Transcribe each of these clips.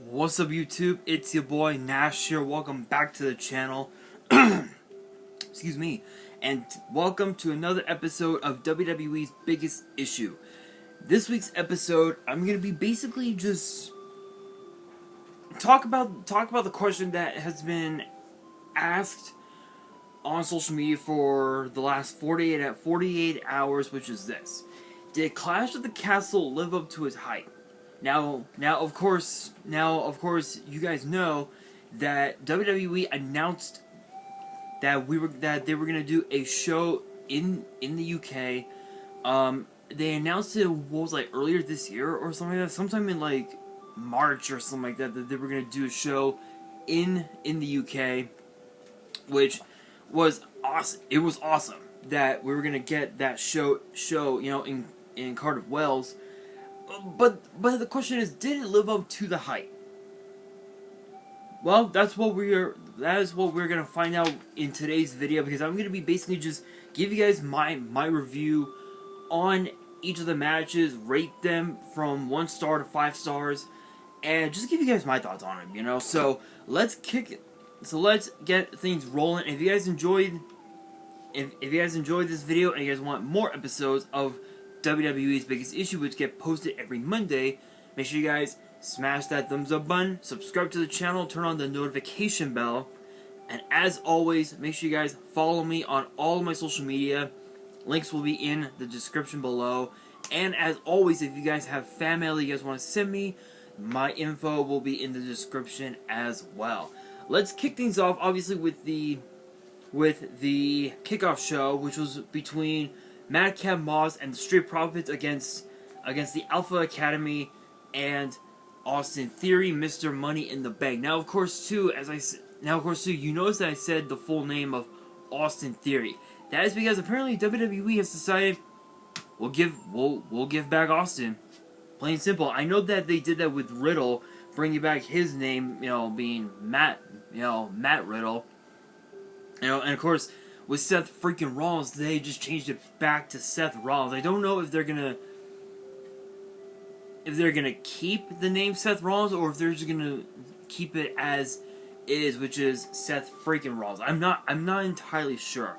What's up YouTube? It's your boy Nash here. Welcome back to the channel. Excuse me. And welcome to another episode of WWE's Biggest Issue. This week's episode, I'm going to be basically just talk about the question that has been asked on social media for the last 48 hours, which is this. Did Clash of the Castle live up to its hype? Now, of course, you guys know that WWE announced that they were gonna do a show in the UK. They announced it earlier this year or something like that, sometime in like March or something like that they were gonna do a show in the UK, which was awesome. It was awesome that we were gonna get that show in Cardiff, Wales. But the question is, did it live up to the hype? Well, that is what we're gonna find out in today's video, because I'm gonna be basically just give you guys my review on each of the matches, rate them from 1 star to 5 stars, and just give you guys my thoughts on them. So let's get things rolling. If you guys enjoyed this video and you guys want more episodes of WWE's Biggest Issue, which get posted every Monday, make sure you guys smash that thumbs up button, subscribe to the channel, turn on the notification bell, and as always, make sure you guys follow me on all of my social media. Links will be in the description below. And as always, if you guys have fan mail you guys want to send me, my info will be in the description as well. Let's kick things off, obviously, with the kickoff show, which was between Madcap Moss and the Street Profits against the Alpha Academy and Austin Theory, Mr. Money in the Bank. Now, of course, too, you notice that I said the full name of Austin Theory. That is because apparently WWE has decided we'll give back Austin. Plain and simple. I know that they did that with Riddle, bringing back his name, being Matt Riddle. And of course, with Seth freaking Rollins, they just changed it back to Seth Rollins. I don't know if they're gonna keep the name Seth Rollins, or if they're just gonna keep it as is, which is Seth freaking Rollins. I'm not entirely sure.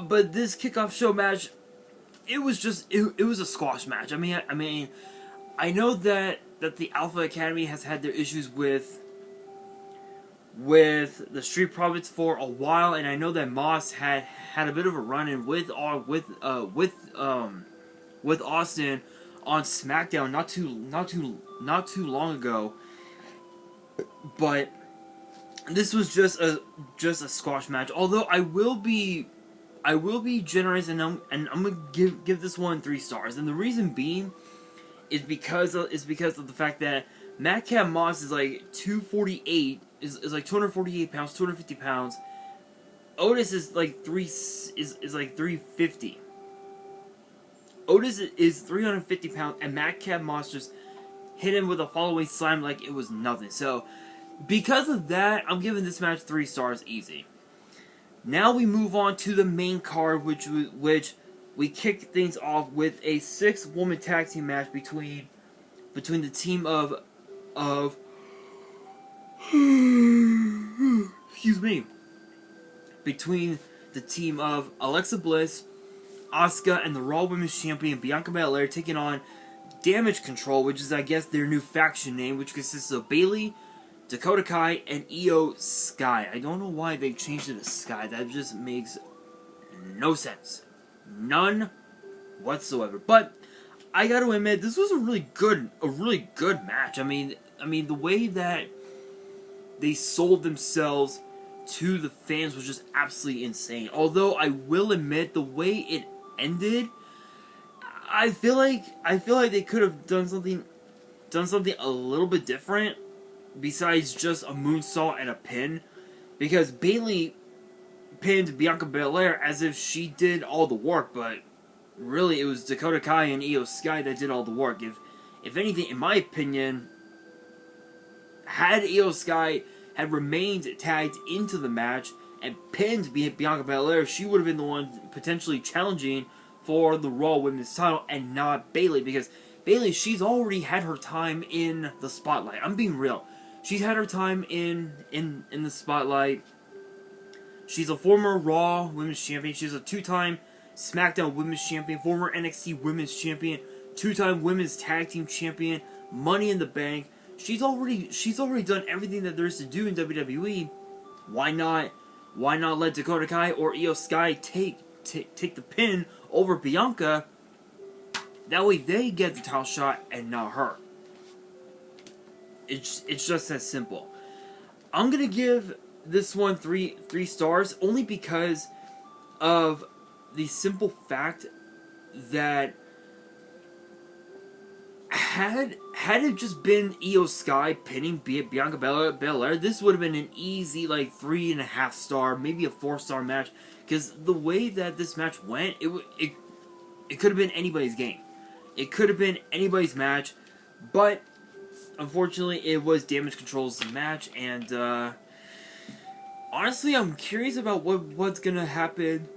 But this kickoff show match, it was a squash match. I mean, I know that the Alpha Academy has had their issues with the Street Profits for a while, and I know that Moss had a bit of a run-in with Austin on SmackDown not too long ago. But this was just a squash match. Although I will be generous, and I'm gonna give this one 3 stars, and the reason being is because of the fact that Madcap Moss is like 248. Is like 248 pounds, 250 pounds. Otis is like 350. Otis is 350 pounds, and Madcap Moss just hit him with a follow-away slam like it was nothing. So, because of that, I'm giving this match 3 stars easy. Now we move on to the main card, which we kick things off with a 6-woman tag team match between the team of excuse me, between the team of Alexa Bliss, Asuka, and the Raw Women's Champion Bianca Belair, taking on Damage Control, which is, I guess, their new faction name, which consists of Bayley, Dakota Kai, and Io Sky. I don't know why they changed it to Sky. That just makes no sense. None whatsoever. But I gotta admit, this was a really good match. I mean, the way that they sold themselves to the fans was just absolutely insane. Although I will admit, the way it ended, I feel like they could have done something a little bit different besides just a moonsault and a pin, because Bayley pinned Bianca Belair as if she did all the work, but really it was Dakota Kai and Io Sky that did all the work. If anything, in my opinion, had Io Sky had remained tagged into the match and pinned Bianca Belair, she would have been the one potentially challenging for the Raw Women's title, and not Bayley, because Bayley, she's already had her time in the spotlight. I'm being real. she's had her time in the spotlight. She's a former Raw Women's Champion. She's a 2-time SmackDown Women's Champion, former NXT Women's Champion, 2-time Women's Tag Team Champion, Money in the Bank. She's already done everything that there is to do in WWE. Why not let Dakota Kai or Io Sky take the pin over Bianca? That way they get the title shot and not her. It's just as simple. I'm gonna give this one three stars only because of the simple fact that had it just been Io Sky pinning Bianca Belair, this would have been an easy 3.5 star, maybe a 4-star match. Because the way that this match went, it could have been anybody's game. It could have been anybody's match, but unfortunately, it was Damage Control's match, and honestly, I'm curious about what's gonna happen.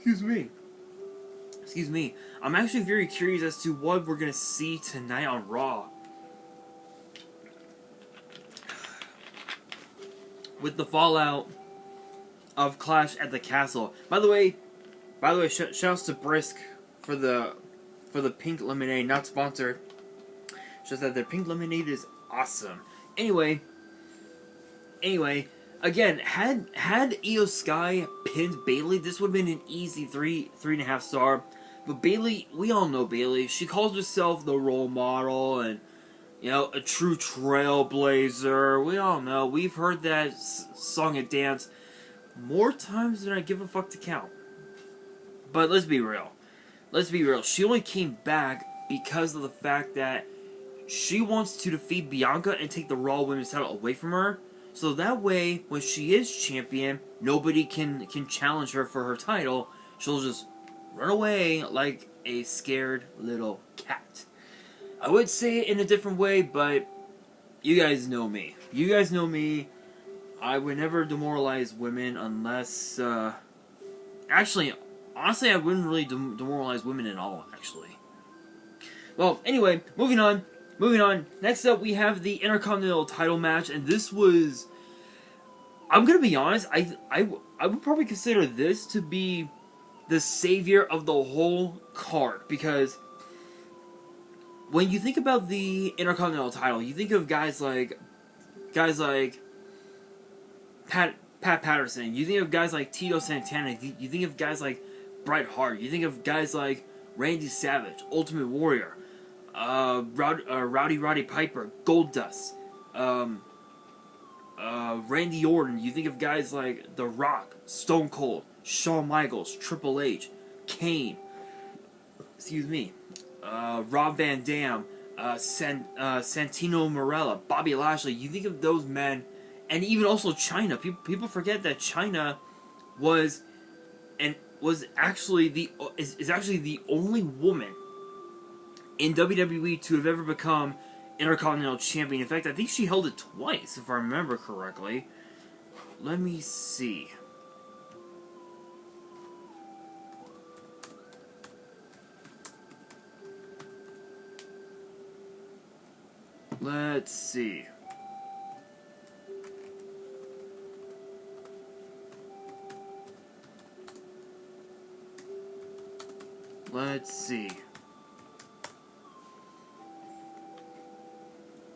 Excuse me. I'm actually very curious as to what we're gonna see tonight on Raw. With the fallout of Clash at the Castle. By the way, shouts to Brisk for the pink lemonade, not sponsored. Just that their pink lemonade is awesome. Anyway, again, had Io Sky pinned Bayley, this would have been an easy 3.5 star. But Bayley, we all know Bayley. She calls herself the role model and, a true trailblazer. We all know. We've heard that song and dance more times than I give a fuck to count. But let's be real. She only came back because of the fact that she wants to defeat Bianca and take the Raw Women's title away from her. So that way, when she is champion, nobody can challenge her for her title. She'll just run away like a scared little cat. I would say it in a different way, but you guys know me. I would never demoralize women unless... Actually, honestly, I wouldn't really demoralize women at all, actually. Well, anyway, moving on. Next up, we have the Intercontinental title match, and this was... I'm gonna be honest, I would probably consider this to be the savior of the whole card, because when you think about the Intercontinental title, you think of guys like Pat Patterson, you think of guys like Tito Santana, you think of guys like Bret Hart, you think of guys like Randy Savage, Ultimate Warrior, Roddy Piper, Goldust, Randy Orton. You think of guys like The Rock, Stone Cold, Shawn Michaels, Triple H, Kane, Rob Van Dam, Santino Marella, Bobby Lashley. You think of those men, and even also China. People forget that China was actually the only woman in WWE to have ever become Intercontinental Champion. In fact, I think she held it twice, if I remember correctly. Let me see. Let's see.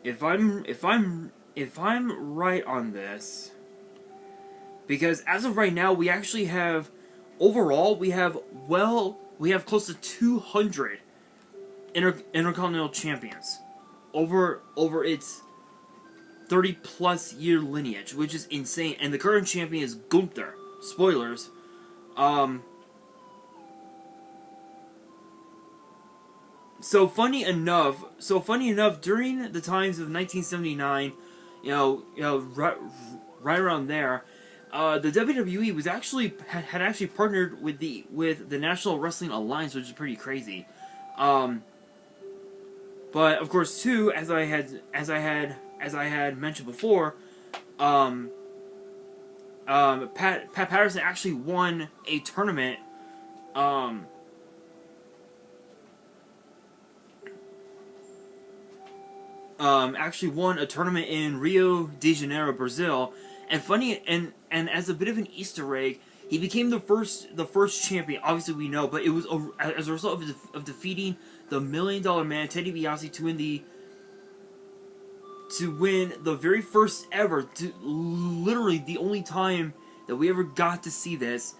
If I'm right on this, because as of right now, we actually have overall we have close to 200 Intercontinental champions over its 30+ year lineage, which is insane. And the current champion is Gunther. Spoilers. So funny enough, during the times of 1979, right around there, the WWE was had actually partnered with the National Wrestling Alliance, which is pretty crazy. But of course, too, as I had mentioned before, Pat Patterson actually won a tournament. actually won a tournament in Rio de Janeiro, Brazil. And funny, and as a bit of an Easter egg, he became the first champion. Obviously, we know, but it was as a result of defeating the $1 Million Man, Teddy DiBiase, to win the very first ever, literally the only time that we ever got to see this,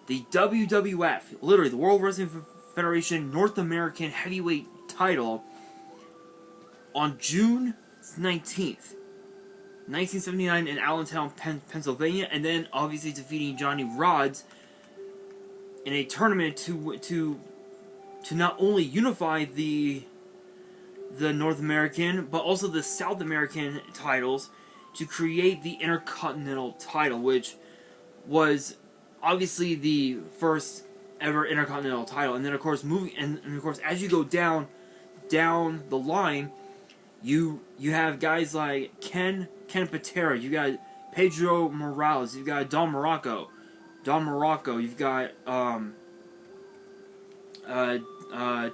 the WWF, literally the World Wrestling Federation North American Heavyweight title, on June 19th, 1979 in Allentown, Pennsylvania, and then obviously defeating Johnny Rodz in a tournament to not only unify the North American, but also the South American titles to create the Intercontinental title, which was obviously the first ever Intercontinental title. And then of course as you go down the line, you have guys like Ken Patera, you got Pedro Morales, you've got Don Morocco, you've got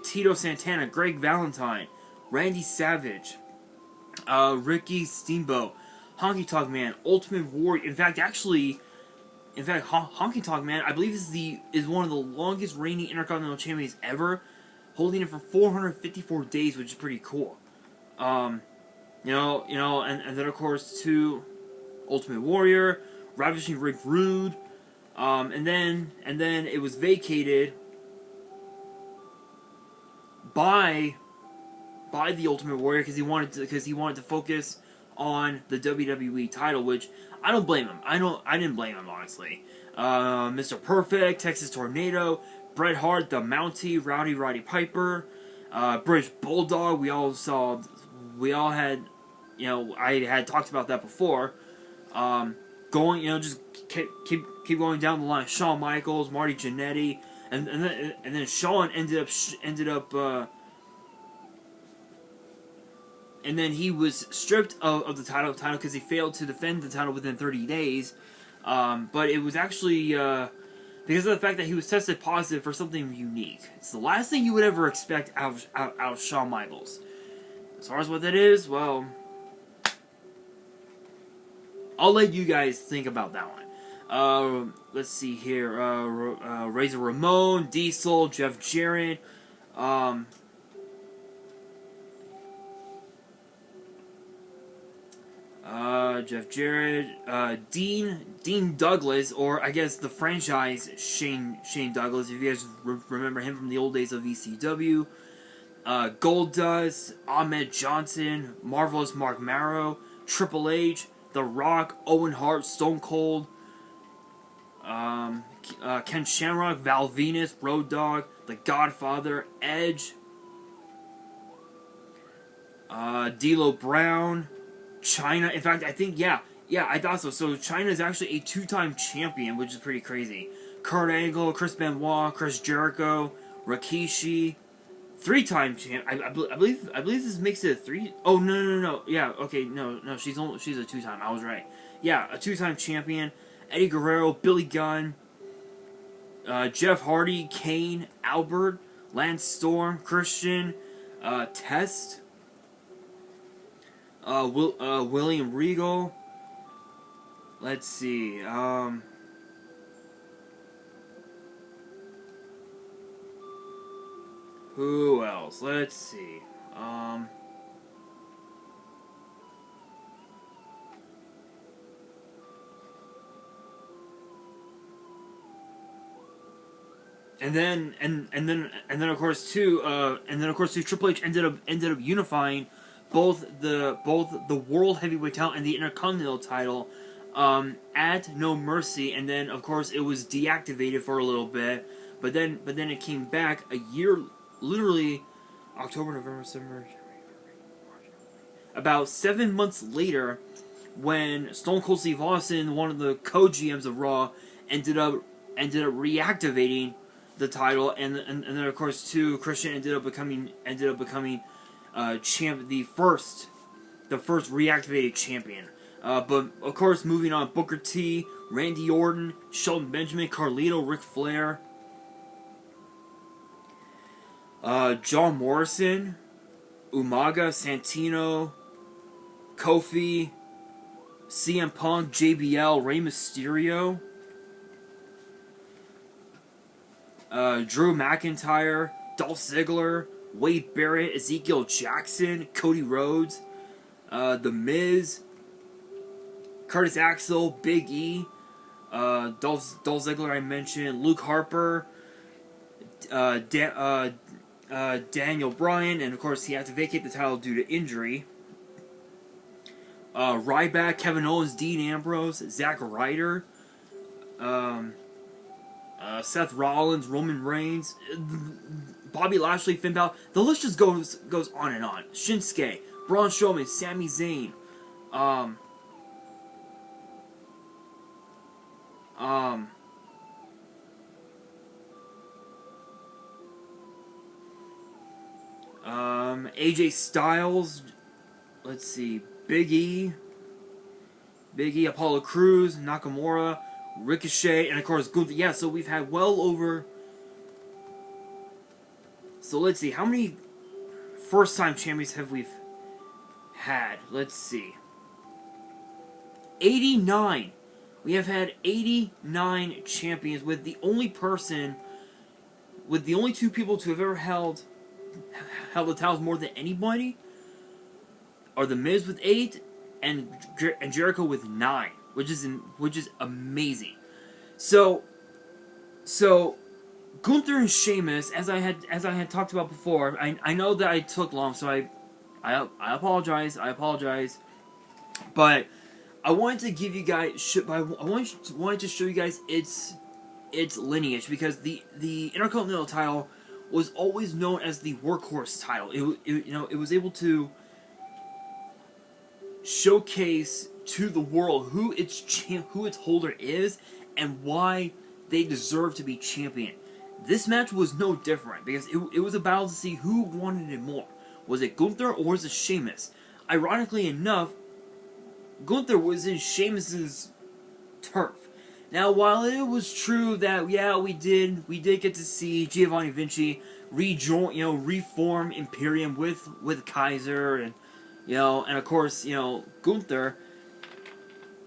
Tito Santana, Greg Valentine, Randy Savage, Ricky Steamboat, Honky Tonk Man, Ultimate Warrior. In fact, Honky Tonk Man, I believe is one of the longest reigning Intercontinental champions ever, holding it for 454 days, which is pretty cool. And then of course to Ultimate Warrior, Ravishing Rick Rude, and then it was vacated by the Ultimate Warrior because he wanted to focus on the WWE title, which I don't blame him. I didn't blame him, honestly. Mr. Perfect, Texas Tornado, Bret Hart, the Mountie, Roddy Piper, British Bulldog. We all had, I had talked about that before. Just keep going down the line. Shawn Michaels, Marty Jannetty, and then Shawn ended up. And then he was stripped of the title because he failed to defend the title within 30 days. But it was actually because of the fact that he was tested positive for something unique. It's the last thing you would ever expect out of Shawn Michaels. As far as what that is, well, I'll let you guys think about that one. Let's see here. Razor Ramon, Diesel, Jeff Jarrett. Jeff Jarrett, Dean Douglas, or I guess the franchise Shane Douglas, if you guys remember him from the old days of ECW. Goldust, Ahmed Johnson, Marvelous Mark Marrow, Triple H, The Rock, Owen Hart, Stone Cold, Ken Shamrock, Val Venus, Road Dogg, The Godfather, Edge, D'Lo Brown, China. In fact, I think, yeah, I thought so. So China is actually a 2-time champion, which is pretty crazy. Kurt Angle, Chris Benoit, Chris Jericho, Rikishi, 3-time champ. I believe this makes it a 3. Oh no. Yeah, okay, no. She's a 2-time. I was right. Yeah, a 2-time champion. Eddie Guerrero, Billy Gunn, Jeff Hardy, Kane, Albert, Lance Storm, Christian, Test. William Regal. Let's see. Who else? Let's see. And then of course Triple H ended up unifying both the World Heavyweight title and the Intercontinental title at No Mercy, and then of course it was deactivated for a little bit, but then it came back a year, literally October, November, December, about 7 months later, when Stone Cold Steve Austin, one of the co-GMs of Raw, ended up reactivating the title, and then of course too, Christian ended up becoming the first reactivated champion. But of course, moving on, Booker T, Randy Orton, Shelton Benjamin, Carlito, Ric Flair, John Morrison, Umaga, Santino, Kofi, CM Punk, JBL, Rey Mysterio, Drew McIntyre, Dolph Ziggler, Wade Barrett, Ezekiel Jackson, Cody Rhodes, The Miz, Curtis Axel, Big E, Dolph Ziggler I mentioned, Luke Harper, Daniel Bryan, and of course he had to vacate the title due to injury. Ryback, Kevin Owens, Dean Ambrose, Zack Ryder, Seth Rollins, Roman Reigns, Bobby Lashley, Finn Balor. The list just goes on and on. Shinsuke, Braun Strowman, Sami Zayn, AJ Styles. Let's see, Big E, Apollo Crews, Nakamura, Ricochet, and of course Gunther. Yeah, so we've had well over. So let's see, how many first-time champions have we had? Let's see, 89. We have had 89 champions, with the only two people to have ever held the titles more than anybody are The Miz with 8 and Jericho with 9, which is amazing. So Gunther and Sheamus, as I had talked about before, I know that I took long, so I apologize. But I wanted to give you guys, I wanted to show you guys its lineage, because the Intercontinental title was always known as the workhorse title. It was able to showcase to the world who its holder is and why they deserve to be champion. This match was no different, because it was a battle to see who wanted it more. Was it Gunther or was it Sheamus? Ironically enough, Gunther was in Sheamus's turf. Now, while it was true that we did get to see Giovanni Vinci reform Imperium with Kaiser and of course Gunther,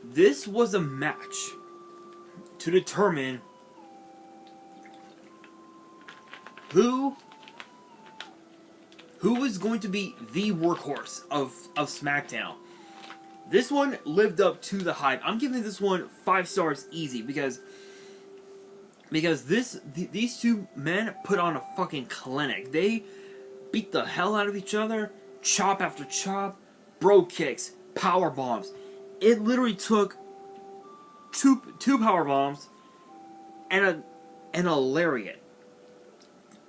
this was a match to determine who was going to be the workhorse of SmackDown. This one lived up to the hype. I'm giving this one 5 stars easy, because these two men put on a fucking clinic. They beat the hell out of each other, chop after chop, bro kicks, power bombs. It literally took two power bombs and a lariat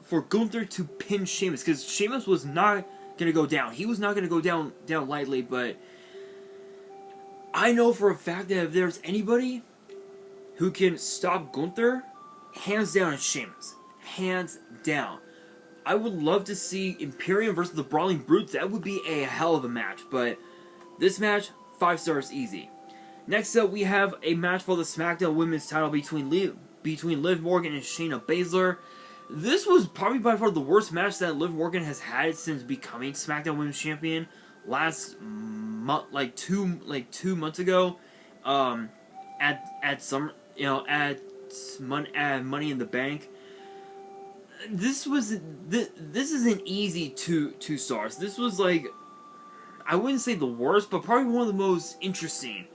for Gunther to pin Sheamus, because Sheamus was not gonna go down. He was not gonna go down lightly, but I know for a fact that if there's anybody who can stop Gunther, hands down it's Sheamus. Hands down. I would love to see Imperium versus the Brawling Brutes. That would be a hell of a match. But this match, 5 stars easy. Next up, we have a match for the SmackDown Women's title between Liv Morgan and Shayna Baszler. This was probably by far the worst match that Liv Morgan has had since becoming SmackDown Women's Champion last month, like two months ago, at Money in the Bank. This is an easy two stars. This was like, I wouldn't say the worst, but probably one of the most interesting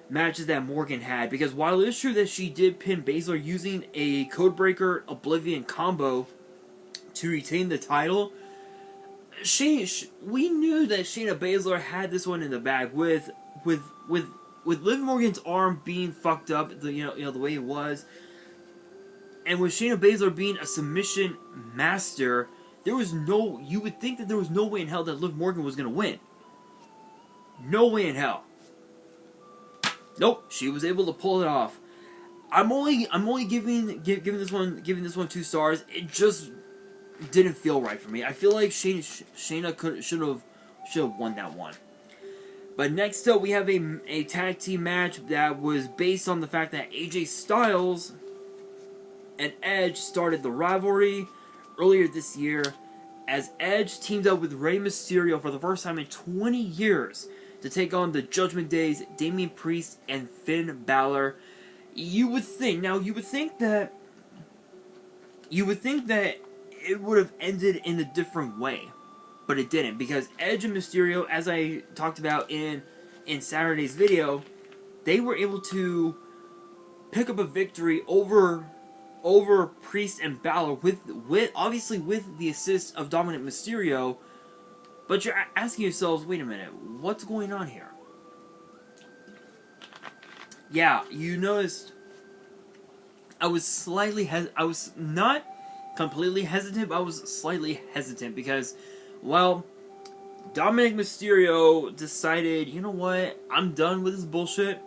matches that Morgan had, because while it is true that she did pin Baszler using a Codebreaker Oblivion combo to retain the title, we knew that Shayna Baszler had this one in the bag, with Liv Morgan's arm being fucked up, the way it was, and with Shayna Baszler being a submission master, you would think that there was no way in hell that Liv Morgan was gonna win. No way in hell. Nope, she was able to pull it off. I'm only giving this one 2 stars. It just didn't feel right for me. I feel like Shayna should have won that one. But next up, we have a tag team match that was based on the fact that AJ Styles and Edge started the rivalry earlier this year, as Edge teamed up with Rey Mysterio for the first time in 20 years to take on the Judgment Day's Damian Priest and Finn Balor. You would think that it would have ended in a different way, but it didn't, because Edge and Mysterio, as I talked about in Saturday's video, they were able to pick up a victory over Priest and Balor with obviously with the assist of Dominic Mysterio. But you're asking yourselves, wait a minute, what's going on here? Yeah, you noticed I was not completely hesitant, but I was slightly hesitant because, well, Dominic Mysterio decided, you know what, I'm done with this bullshit,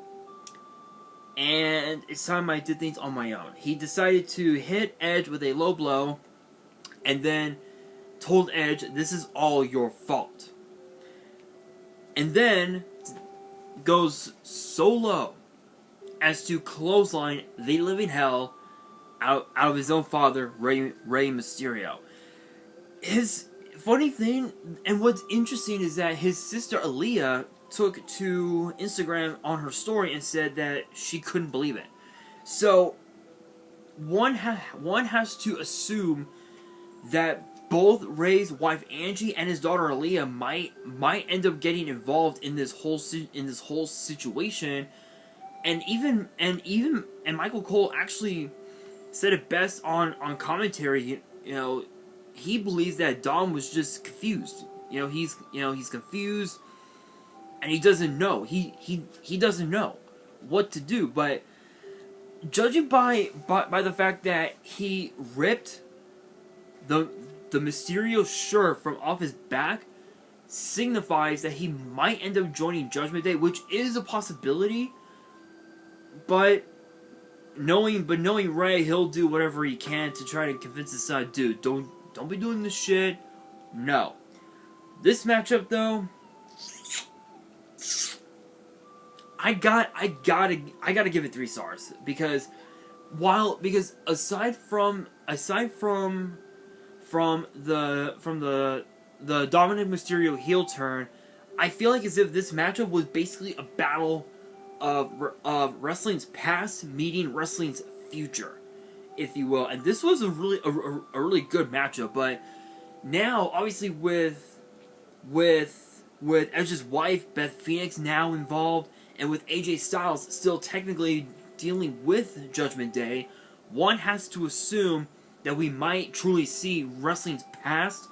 and it's time I did things on my own. He decided to hit Edge with a low blow, and then told Edge, this is all your fault. And then goes so low as to clothesline the living hell out of his own father, Rey Mysterio. His funny thing, and what's interesting, is that his sister Aaliyah took to Instagram on her story and said that she couldn't believe it. So one has to assume that both Ray's wife Angie and his daughter Aaliyah might end up getting involved in this whole situation, and Michael Cole actually said it best on commentary. You know, he believes that Dom was just confused. He's confused, and he doesn't know. He doesn't know what to do. But judging by the fact that he ripped the Mysterio shirt from off his back, signifies that he might end up joining Judgment Day, which is a possibility. But knowing Ray, he'll do whatever he can to try to convince his son, dude, don't be doing this shit. No. This matchup though, I gotta give it 3 stars, because aside from the Dominic Mysterio heel turn, I feel like as if this matchup was basically a battle of wrestling's past meeting wrestling's future, if you will. And this was a really good matchup. But now, obviously, with Edge's wife Beth Phoenix now involved, and with AJ Styles still technically dealing with Judgment Day, one has to assume that we might truly see wrestling's past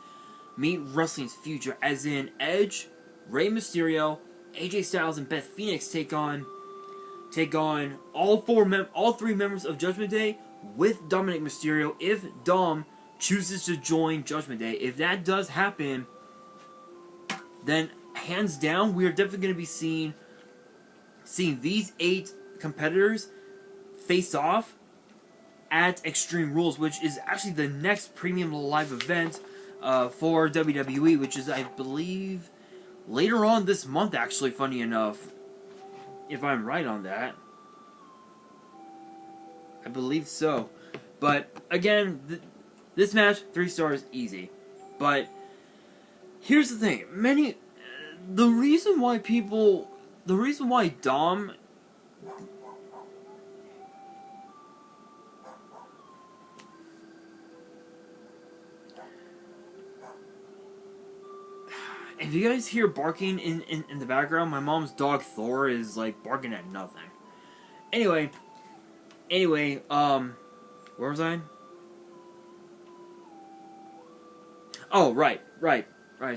meet wrestling's future, as in Edge, Rey Mysterio, AJ Styles, and Beth Phoenix take on all 3 members of Judgment Day with Dominic Mysterio, if Dom chooses to join Judgment Day. If that does happen, then hands down, we are definitely going to be seeing these 8 competitors face off at Extreme Rules, which is actually the next premium live event for WWE, which is, I believe, later on this month, actually, funny enough, if I'm right on that. I believe so. But, again, this match, 3 stars, easy. But here's the thing. The reason why Dom... If you guys hear barking in the background, my mom's dog Thor is like barking at nothing. Anyway, where was I? Oh, right.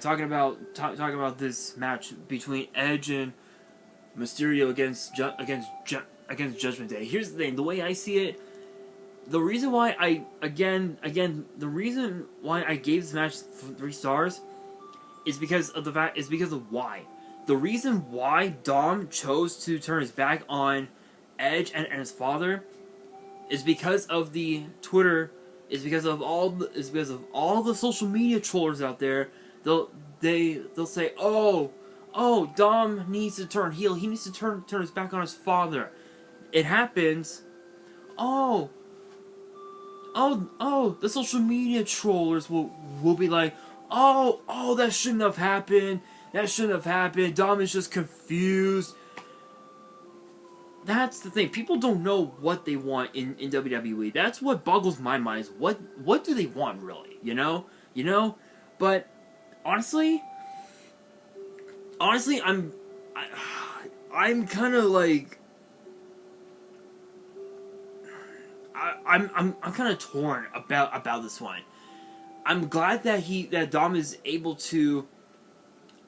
Talking about this match between Edge and Mysterio against Judgment Day. Here's the thing: the way I see it, the reason why I gave this match 3 stars is because of why. The reason why Dom chose to turn his back on Edge and his father is because of the Twitter, is because of all the social media trollers out there. They'll say, oh, Dom needs to turn heel. He needs to turn his back on his father. It happens. Oh, the social media trollers will be like, Oh, that shouldn't have happened. That shouldn't have happened. Dom is just confused. That's the thing. People don't know what they want in WWE. That's what boggles my mind. Is what do they want really? You know. But honestly, I'm kind of like I'm kind of torn about this one. I'm glad that Dom is able to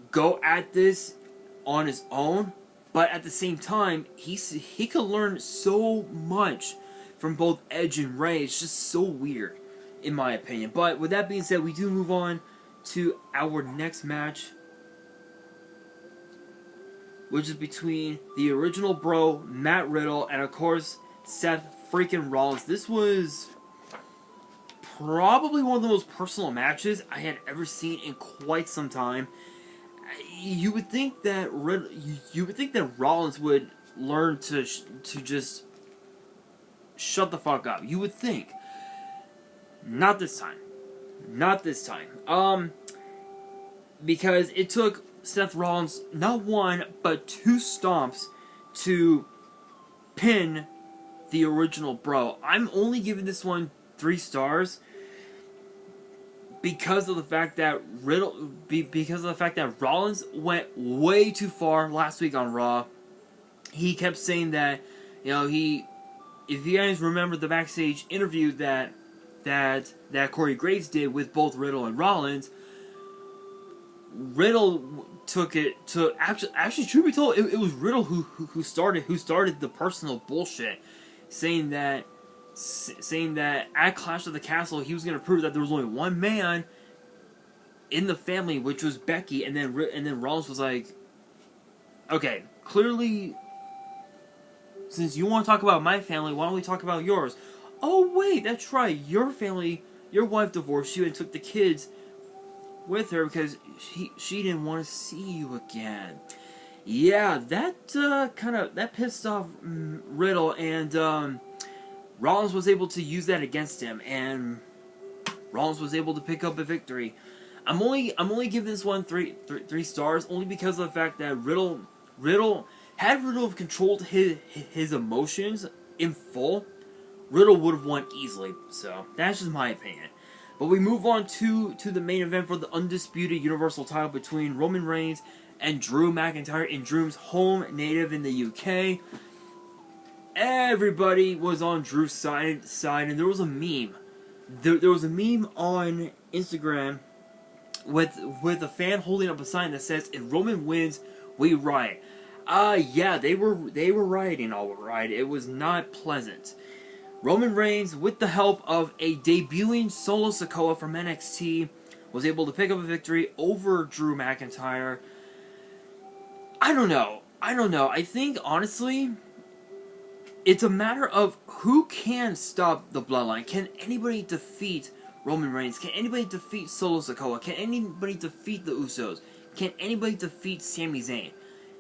go at this on his own, but at the same time, he could learn so much from both Edge and Rey. It's just so weird, in my opinion. But with that being said, we do move on to our next match, which is between the original bro, Matt Riddle, and of course, Seth freaking Rollins. This was probably one of the most personal matches I had ever seen in quite some time. You would think that Rollins would learn to just shut the fuck up. You would think. Not this time. Not this time. Because it took Seth Rollins not one but 2 stomps to pin the original bro. I'm only giving this one 3 stars because of the fact that Rollins went way too far last week on Raw. He kept saying that, if you guys remember the backstage interview that Corey Graves did with both Riddle and Rollins, Riddle took it to actually truth be told, it was Riddle who started the personal bullshit, saying that at Clash of the Castle he was going to prove that there was only one man in the family, which was Becky, and then Rollins was like, okay, clearly, since you want to talk about my family, why don't we talk about yours? Oh wait, that's right, your family, your wife divorced you and took the kids with her because she didn't want to see you again. Yeah, that pissed off Riddle, and Rollins was able to use that against him, and Rollins was able to pick up a victory. I'm only giving this one three stars, only because of the fact that Riddle had Riddle have controlled his emotions in full, Riddle would have won easily. So that's just my opinion. But we move on to the main event for the undisputed Universal title between Roman Reigns and Drew McIntyre in Drew's home native in the UK. Everybody was on Drew's side, and there was a meme. There was a meme on Instagram with a fan holding up a sign that says, "If Roman wins, we riot." Yeah, they were rioting, all right. It was not pleasant. Roman Reigns, with the help of a debuting Solo Sikoa from NXT, was able to pick up a victory over Drew McIntyre. I don't know. I think, honestly, it's a matter of who can stop the Bloodline. Can anybody defeat Roman Reigns? Can anybody defeat Solo Sikoa? Can anybody defeat the Usos? Can anybody defeat Sami Zayn?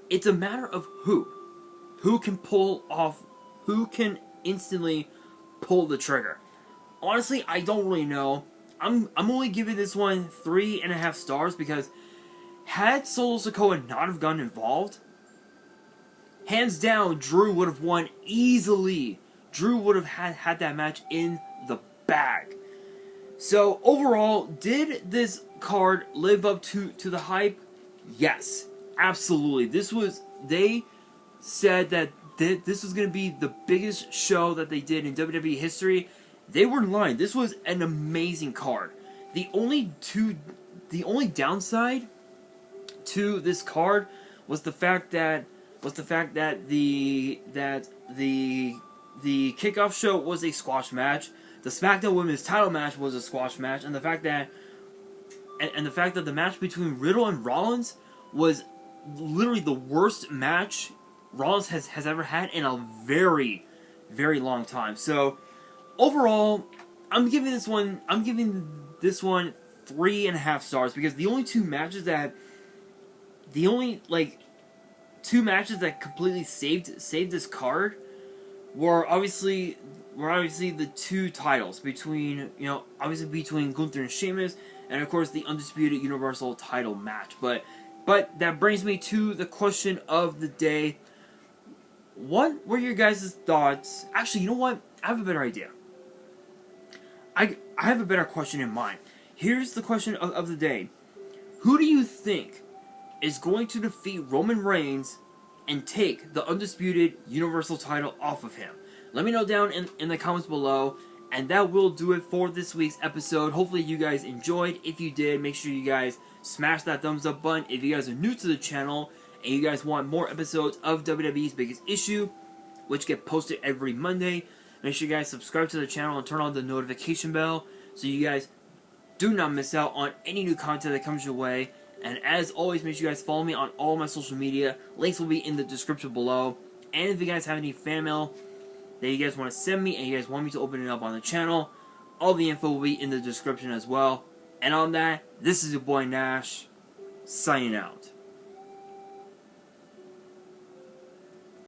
It's a matter of who. Who can pull off, who can instantly pull the trigger. Honestly, I don't really know. I'm only giving this one 3.5 stars because had Solo Sikoa not have gotten involved, hands down, Drew would have won easily. Drew would have had that match in the bag. So overall, did this card live up to the hype? Yes, absolutely. They said that this was going to be the biggest show that they did in WWE history. They were lying. This was an amazing card. The only downside to this card was the fact that the kickoff show was a squash match. The SmackDown Women's Title match was a squash match, and the fact that the match between Riddle and Rollins was literally the worst match Rollins has ever had in a very, very long time. So overall, I'm giving this one 3.5 stars because the only two matches that completely saved this card were obviously the two titles between Gunther and Sheamus, and of course the undisputed Universal title match. But But that brings me to the question of the day. What were your guys' thoughts? Actually, you know what? I have a better idea. I have a better question in mind. Here's the question of the day. Who do you think is going to defeat Roman Reigns and take the undisputed Universal title off of him? Let me know down in the comments below. And that will do it for this week's episode. Hopefully you guys enjoyed. If you did, make sure you guys smash that thumbs up button. If you guys are new to the channel and you guys want more episodes of WWE's Biggest Issue, which get posted every Monday, make sure you guys subscribe to the channel and turn on the notification bell so you guys do not miss out on any new content that comes your way. And as always, make sure you guys follow me on all my social media. Links will be in the description below. And if you guys have any fan mail that you guys want to send me and you guys want me to open it up on the channel, all the info will be in the description as well. And on that, this is your boy Nash, signing out.